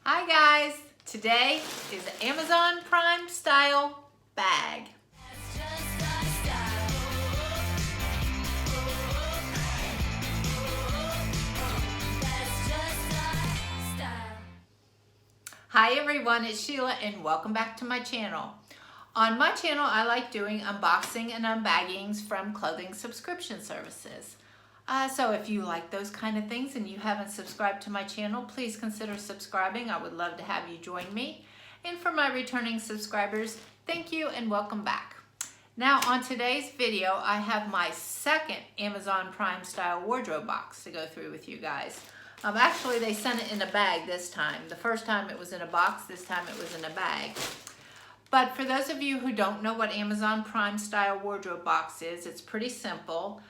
Hi guys, today is an Amazon Prime style bag. Hi everyone, it's Sheila and welcome back to my channel. On my channel, I like doing unboxing and unbaggings from clothing subscription services. So if you like those kind of things and you haven't subscribed to my channel, please consider subscribing. I would love to have you join me. And for my returning subscribers, thank you and welcome back. Now on today's video, I have my second Amazon Prime style wardrobe box to go through with you guys. Actually, they sent it in a bag this time. The first time it was in a box, this time it was in a bag. But for those of you who don't know what Amazon Prime style wardrobe box is, it's pretty simple.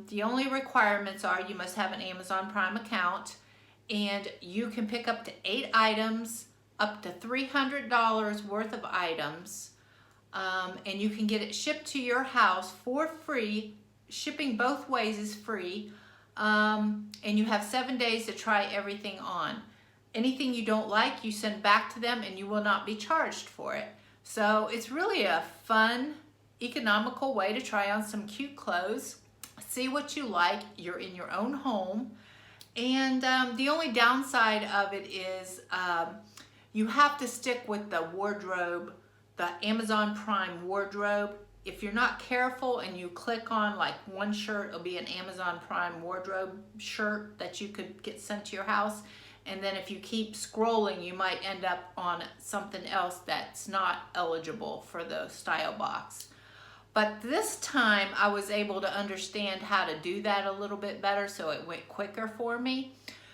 The only requirements are you must have an Amazon Prime account and you can pick up to 8 items, up to $300 worth of items, and you can get it shipped to your house for free. Shipping both ways is free, and you have 7 days to try everything on. Anything you don't like, you send back to them and you will not be charged for it. So it's really a fun, economical way to try on some cute clothes. See what you like. You're in your own home. And the only downside of it is you have to stick with the wardrobe, the Amazon Prime wardrobe. If you're not careful and you click on like one shirt, it'll be an Amazon Prime wardrobe shirt that you could get sent to your house. And then if you keep scrolling, you might end up on something else that's not eligible for the style box. But this time I was able to understand how to do that a little bit better, so it went quicker for me.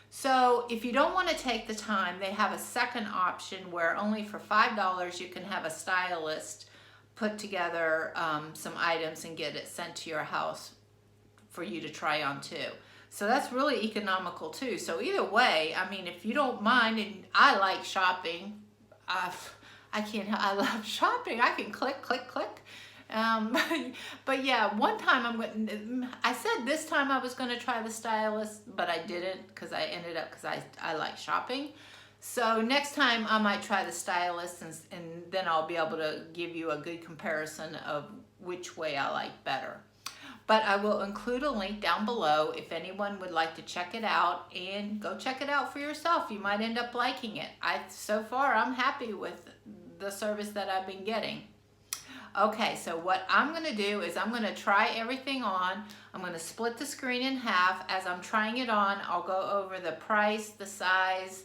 So if you don't want to take the time, they have a second option where only for $5 you can have a stylist put together some items and get it sent to your house for you to try on too. So that's really economical too. So either way, I mean, if you don't mind, and I like shopping, I love shopping. I can click, click, click. But yeah, one time I said this time I was going to try the stylist, but I didn't because I like shopping. So next time I might try the stylist and then I'll be able to give you a good comparison of which way I like better. But I will include a link down below if anyone would like to check it out, and go check it out for yourself. You might end up liking it. So far I'm happy with the service that I've been getting. Okay, so what I'm going to do is I'm going to try everything on. I'm going to split the screen in half. As I'm trying it on, I'll go over the price, the size,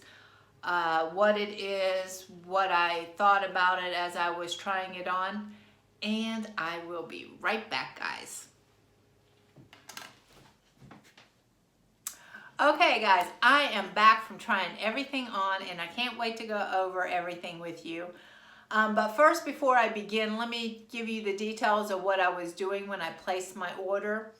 what it is, what I thought about it as I was trying it on, and I will be right back, guys. Okay, guys, I am back from trying everything on, and I can't wait to go over everything with you. But first, before I begin, let me give you the details of what I was doing when I placed my order.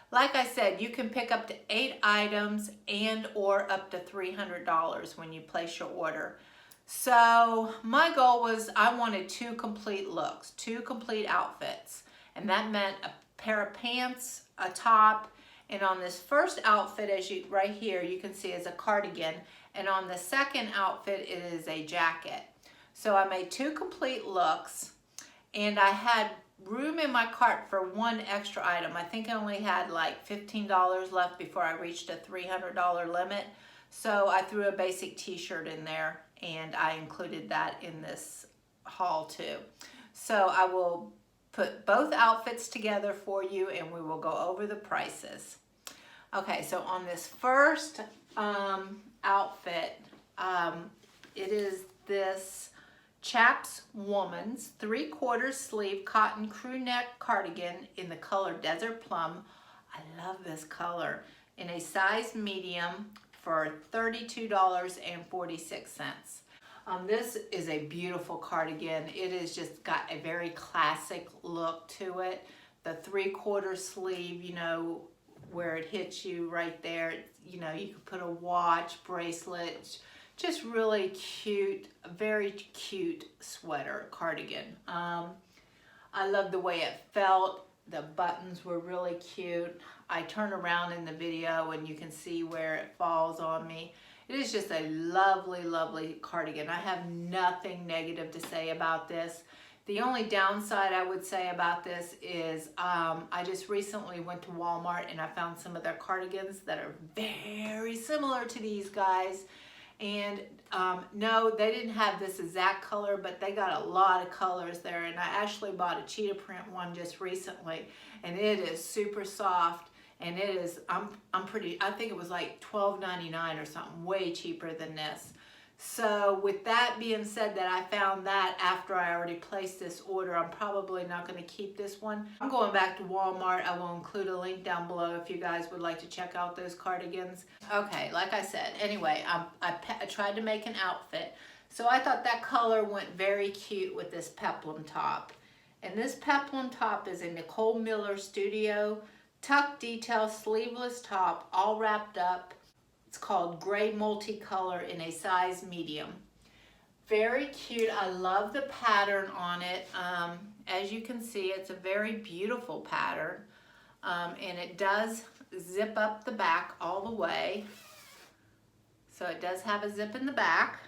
Like I said, you can pick up to 8 items and or up to $300 when you place your order. So my goal was I wanted 2 complete looks, 2 complete outfits. And that meant a pair of pants, a top, and on this first outfit, right here, you can see is a cardigan. And on the second outfit, it is a jacket. So I made 2 complete looks, and I had room in my cart for 1 extra item. I think I only had like $15 left before I reached a $300 limit. So I threw a basic t-shirt in there, and I included that in this haul too. So I will put both outfits together for you, and we will go over the prices. Okay, so on this first outfit, it is this Chaps Woman's 3/4 sleeve cotton crew neck cardigan in the color Desert Plum. I love this color, in a size medium for $32.46. This is a beautiful cardigan. It has just got a very classic look to it. The 3/4 sleeve, you know, where it hits you right there, you know, you could put a watch, bracelet, just really cute, very cute sweater cardigan. I love the way it felt. The buttons were really cute. I turn around in the video and you can see where it falls on me. It is just a lovely, lovely cardigan. I have nothing negative to say about this. The only downside I would say about this is I just recently went to Walmart and I found some of their cardigans that are very similar to these guys. And no, they didn't have this exact color, but they got a lot of colors there. And I actually bought a cheetah print one just recently, and it is super soft. And it is, I think it was like $12.99 or something, way cheaper than this. So with that being said, that I found that after I already placed this order, I'm probably not going to keep this one. I'm going back to Walmart. I will include a link down below if you guys would like to check out those cardigans. Okay, like I said, anyway, I tried to make an outfit. So I thought that color went very cute with this peplum top. And this peplum top is a Nicole Miller Studio tuck detail sleeveless top, all wrapped up. It's called Gray Multicolor in a size medium. Very cute. I love the pattern on it. As you can see, it's a very beautiful pattern. And it does zip up the back all the way. So it does have a zip in the back.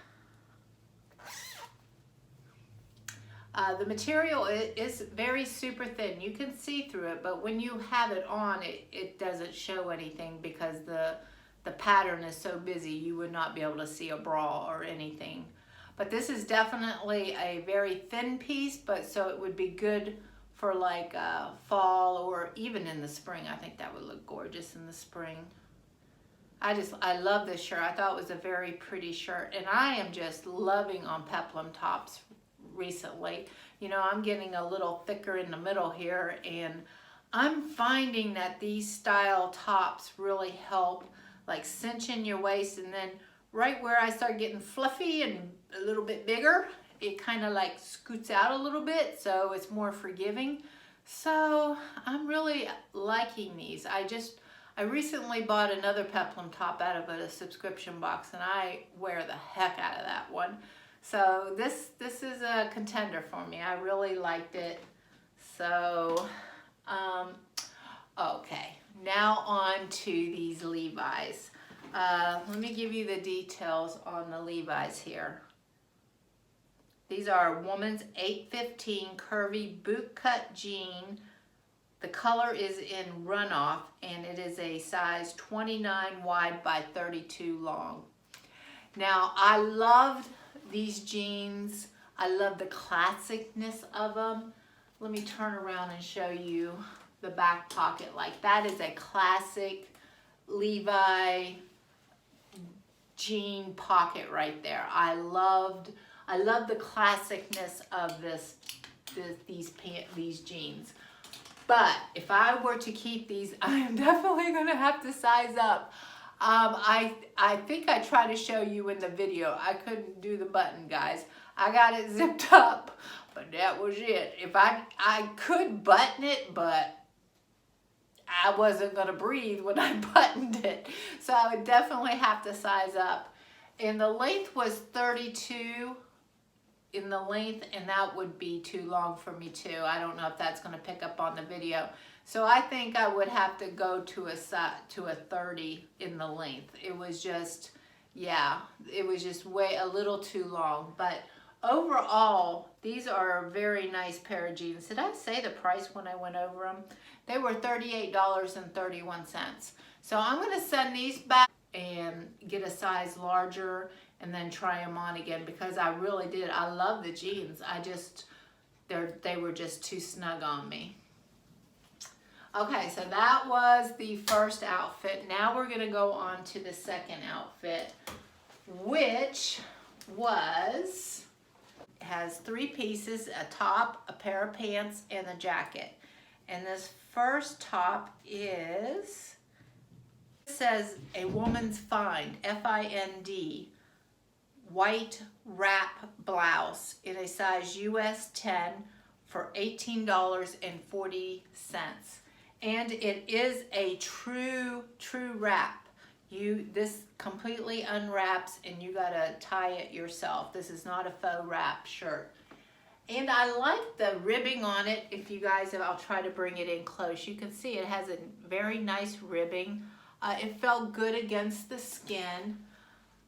The material is very super thin. You can see through it, but when you have it on, it doesn't show anything because the pattern is so busy, you would not be able to see a bra or anything. But this is definitely a very thin piece, but so it would be good for like fall or even in the spring. I think that would look gorgeous in the spring. I love this shirt. I thought it was a very pretty shirt, and I am just loving on peplum tops recently. You know, I'm getting a little thicker in the middle here, and I'm finding that these style tops really help like cinch in your waist, and then right where I start getting fluffy and a little bit bigger, it kind of like scoots out a little bit, so it's more forgiving. So I'm really liking these. I recently bought another peplum top out of a subscription box, and I wear the heck out of that one. So this is a contender for me. I really liked it. So, okay, now on to these Levi's. Let me give you the details on the Levi's here. These are woman's 815 curvy bootcut jean. The color is in Runoff, and it is a size 29 wide by 32 long. Now, I loved these jeans. I love the classicness of them. Let me turn around and show you the back pocket. Like, that is a classic Levi jean pocket right there. I love the classicness of these jeans. But if I were to keep these, I am definitely going to have to size up. I think I tried to show you in the video. I couldn't do the button, guys. I got it zipped up, but that was it. If I could button it, but I wasn't going to breathe when I buttoned it. So I would definitely have to size up. And the length was 32 in the length, and that would be too long for me too. I don't know if that's going to pick up on the video. So I think I would have to go to a 30 in the length. It was just, yeah, it was just a little too long. But overall, these are a very nice pair of jeans. Did I say the price when I went over them? They were $38.31. So I'm going to send these back and get a size larger and then try them on again, because I really did. I love the jeans. They were just too snug on me. Okay, so that was the first outfit. Now we're gonna go on to the second outfit, which has 3 pieces: a top, a pair of pants, and a jacket. And this first top says a woman's find, F-I-N-D, white wrap blouse in a size US 10 for $18.40. And it is a true wrap. This completely unwraps, and you gotta tie it yourself. This is not a faux wrap shirt. And I like the ribbing on it. If you guys, I'll try to bring it in close. You can see it has a very nice ribbing. It felt good against the skin.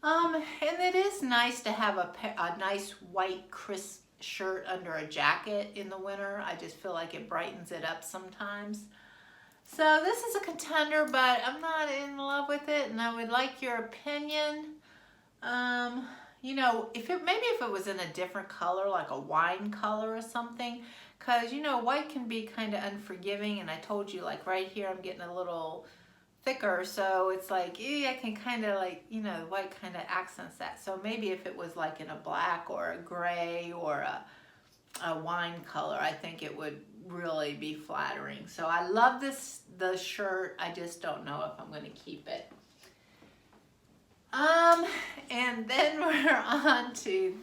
And it is nice to have a nice white crisp shirt under a jacket in the winter. I just feel like it brightens it up sometimes. So this is a contender, but I'm not in love with it, and I would like your opinion. You know, maybe if it was in a different color, like a wine color or something, because you know, white can be kind of unforgiving, and I told you, like right here, I'm getting a little thicker, so it's like, I can kind of like, you know, white kind of accents that. So maybe if it was like in a black or a gray or a wine color, I think it would really be flattering. So I love the shirt. I just don't know if I'm going to keep it. And then we're on to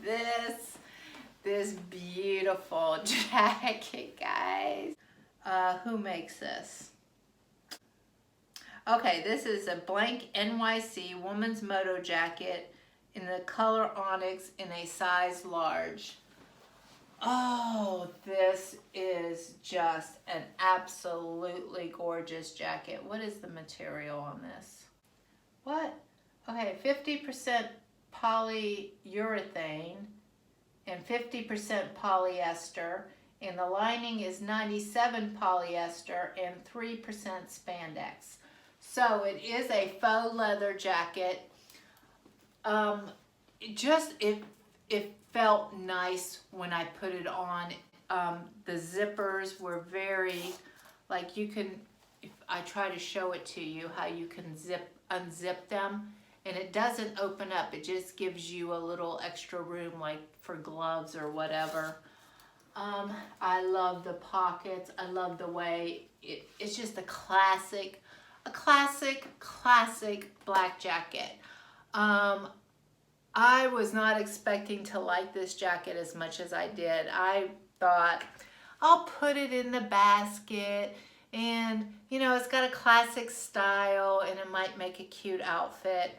this beautiful jacket, guys. Who makes this? Okay, this is a BLANKNYC woman's Moto jacket in the color Onyx in a size large. Oh, this is just an absolutely gorgeous jacket. What is the material on this? What? Okay, 50% polyurethane and 50% polyester, and the lining is 97 polyester and 3% spandex. So it is a faux leather jacket. It felt nice when I put it on. The zippers were very, like you can, if I try to show it to you, how you can unzip them, and it doesn't open up. It just gives you a little extra room, like for gloves or whatever. I love the pockets. I love the way it's just a classic black jacket. I was not expecting to like this jacket as much as I did. I thought I'll put it in the basket, and you know, it's got a classic style and it might make a cute outfit.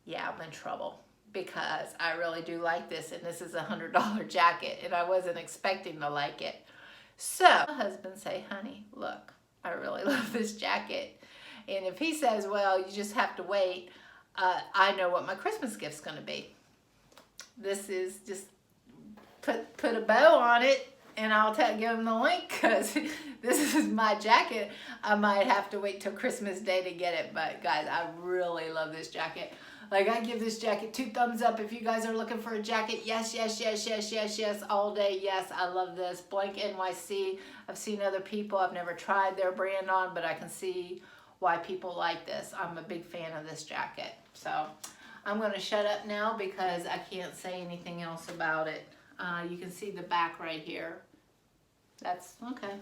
Yeah, I'm in trouble because I really do like this, and this is a $100 jacket and I wasn't expecting to like it. So my husband say, honey, look, I really love this jacket. And if he says, well, you just have to wait, I know what my Christmas gift's going to be. This is just put a bow on it, and I'll give him the link, because this is my jacket. I might have to wait till Christmas Day to get it, but guys, I really love this jacket. Like, I give this jacket 2 thumbs up if you guys are looking for a jacket. Yes, yes, yes, yes, yes, yes, all day. Yes, I love this. BLANKNYC. I've seen other people. I've never tried their brand on, but I can see why people like this. I'm a big fan of this jacket. So I'm going to shut up now because I can't say anything else about it. You can see the back right here. That's okay.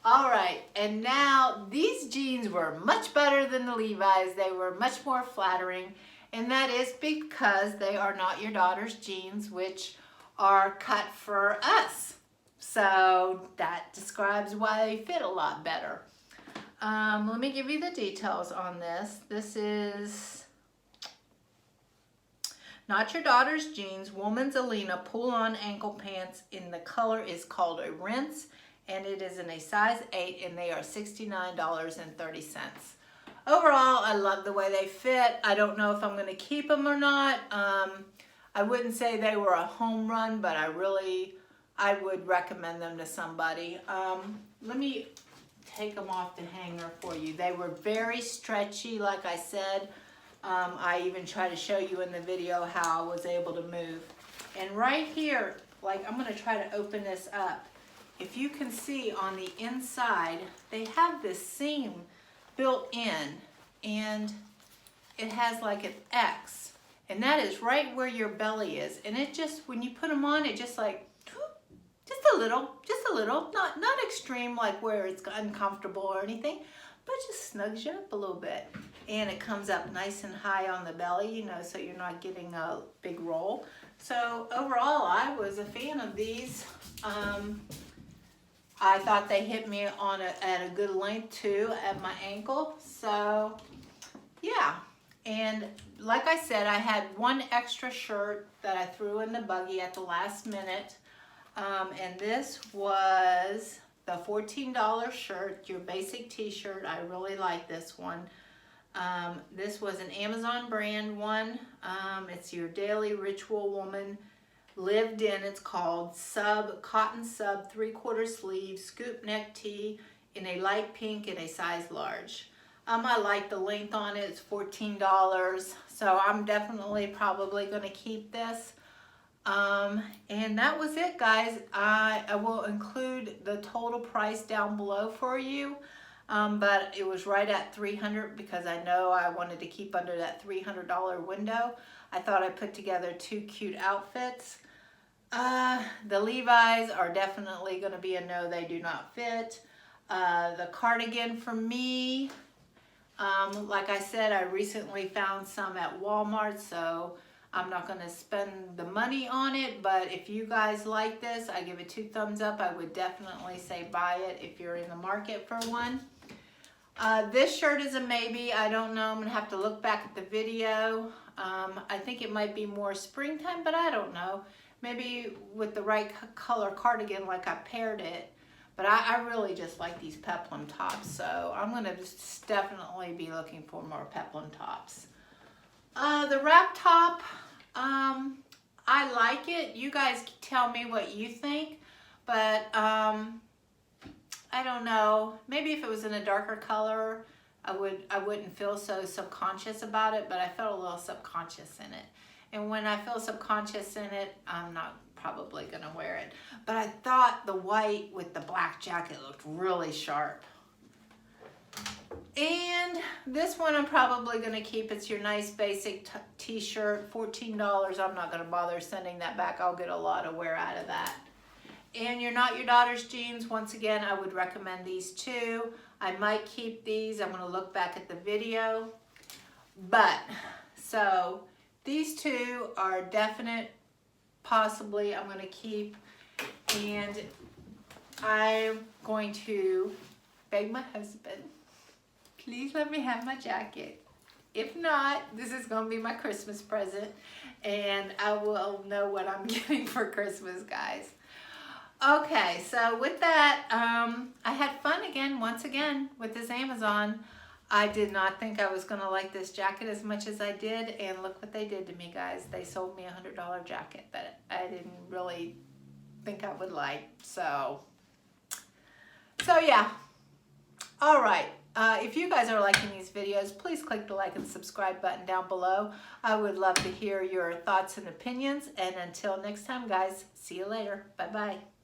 All right, and now these jeans were much better than the Levi's. They were much more flattering, and that is because they are not your daughter's jeans, which are cut for us. So that describes why they fit a lot better. Let me give you the details on this. This is not your daughter's jeans, woman's Alina pull-on ankle pants, in the color is called a rinse, and it is in a size 8, and they are $69.30. Overall, I love the way they fit. I don't know if I'm going to keep them or not. I wouldn't say they were a home run, but I would recommend them to somebody. Let me take them off the hanger for you. They were very stretchy, like I said. I even try to show you in the video how I was able to move. And right here, like, I'm going to try to open this up. If you can see on the inside, they have this seam built in, and it has like an X, and that is right where your belly is. And it just, when you put them on, it just like, just a little, not extreme like where it's uncomfortable or anything, but just snugs you up a little bit. And it comes up nice and high on the belly, you know, so you're not getting a big roll. So overall, I was a fan of these. I thought they hit me on at a good length too at my ankle. So yeah, and like I said, I had one extra shirt that I threw in the buggy at the last minute. And this was the $14 shirt, your basic t-shirt. I really like this one. This was an Amazon brand one. It's your daily ritual woman lived in. It's called cotton sub 3/4 sleeve scoop neck tee in a light pink in a size large. I like the length on it. It's $14, so I'm definitely probably going to keep this. And that was it, guys. I will include the total price down below for you. But it was right at $300 because I know I wanted to keep under that $300 window. I thought I put together 2 cute outfits. The Levi's are definitely going to be a no, they do not fit. The cardigan for me, like I said, I recently found some at Walmart, so I'm not going to spend the money on it, but if you guys like this, I give it 2 thumbs up. I would definitely say buy it if you're in the market for one. This shirt is a maybe. I don't know. I'm going to have to look back at the video. I think it might be more springtime, but I don't know. Maybe with the right color cardigan, like I paired it. But I really just like these peplum tops, so I'm going to just definitely be looking for more peplum tops. The wrap top, I like it. You guys tell me what you think, but I don't know. Maybe if it was in a darker color, I wouldn't feel so subconscious about it, but I felt a little subconscious in it. And when I feel subconscious in it, I'm not probably gonna wear it. But I thought the white with the black jacket looked really sharp. And this one I'm probably gonna keep. It's your nice basic t-shirt, $14. I'm not gonna bother sending that back. I'll get a lot of wear out of that. And you're not your daughter's jeans. Once again, I would recommend these 2. I might keep these. I'm gonna look back at the video. But, so, these 2 are definite, possibly I'm gonna keep. And I'm going to beg my husband, please let me have my jacket. If not, this is gonna be my Christmas present. And I will know what I'm getting for Christmas, guys. Okay, so with that, I had fun once again, with this Amazon. I did not think I was gonna like this jacket as much as I did, and look what they did to me, guys. They sold me a $100 jacket that I didn't really think I would like, so yeah. All right, if you guys are liking these videos, please click the like and subscribe button down below. I would love to hear your thoughts and opinions, and until next time, guys, see you later. Bye-bye.